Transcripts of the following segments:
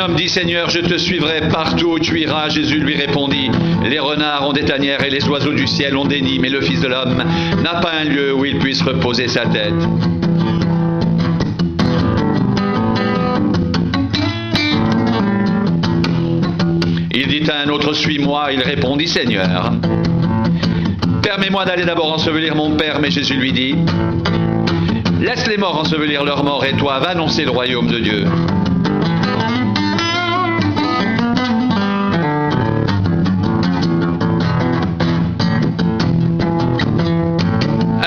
homme dit, Seigneur, je te suivrai partout où tu iras. Jésus lui répondit, les renards ont des tanières et les oiseaux du ciel ont des nids, mais le Fils de l'homme n'a pas un lieu où il puisse reposer sa tête. Il dit à un autre, suis-moi. Il répondit, Seigneur, permets-moi d'aller d'abord ensevelir mon père. Mais Jésus lui dit, laisse les morts ensevelir leurs morts et toi, va annoncer le royaume de Dieu.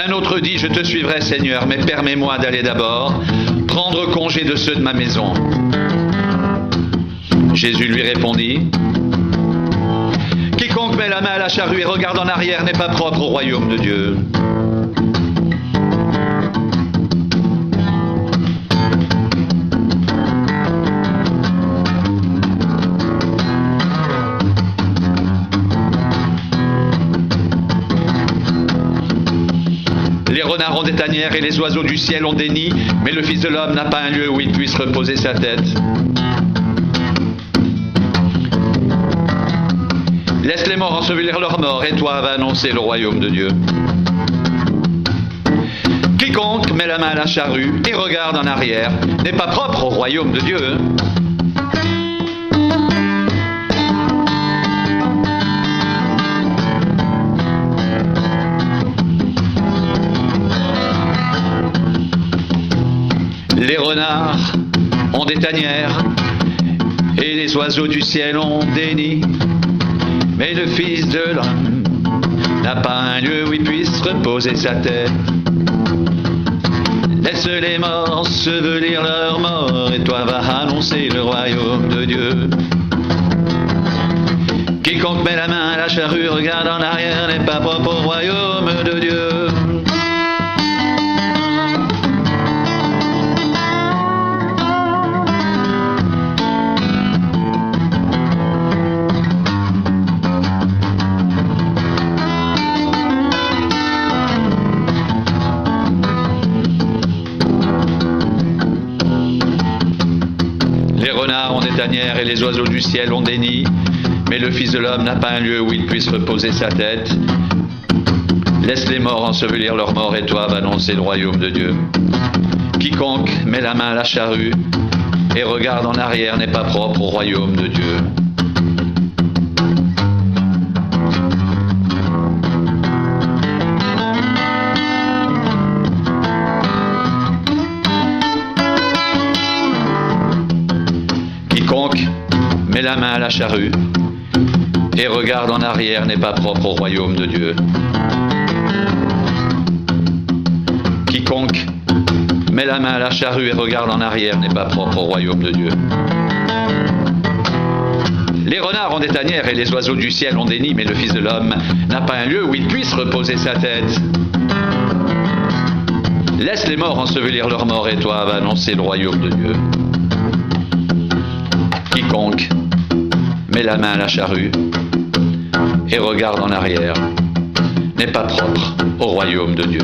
Un autre dit, je te suivrai, Seigneur, mais permets-moi d'aller d'abord prendre congé de ceux de ma maison. Jésus lui répondit, quiconque met la main à la charrue et regarde en arrière n'est pas propre au royaume de Dieu. Les renards ont des tanières et les oiseaux du ciel ont des nids, mais le Fils de l'homme n'a pas un lieu où il puisse reposer sa tête. Laisse les morts ensevelir leurs morts, et toi va annoncer le royaume de Dieu. Quiconque met la main à la charrue et regarde en arrière n'est pas propre au royaume de Dieu. Les renards ont des tanières et les oiseaux du ciel ont des nids, mais le Fils de l'homme n'a pas un lieu où il puisse reposer sa tête. Laisse les morts ensevelir leurs morts, et toi va annoncer le royaume de Dieu. Quiconque met la main à la charrue, regarde en arrière, n'est pas propre au royaume de Dieu. Les renards ont des tanières et les oiseaux du ciel ont des nids, mais le Fils de l'homme n'a pas un lieu où il puisse reposer sa tête. Laisse les morts ensevelir leurs morts, et toi va annoncer le royaume de Dieu. Quiconque met la main à la charrue et regarde en arrière n'est pas propre au royaume de Dieu. Quiconque met la main à la charrue et regarde en arrière n'est pas propre au royaume de Dieu. Quiconque met la main à la charrue et regarde en arrière n'est pas propre au royaume de Dieu. Les renards ont des tanières et les oiseaux du ciel ont des nids, mais le Fils de l'homme n'a pas un lieu où il puisse reposer sa tête. Laisse les morts ensevelir leurs morts, et toi va annoncer le royaume de Dieu. Quiconque met la main à la charrue et regarde en arrière n'est pas propre au royaume de Dieu.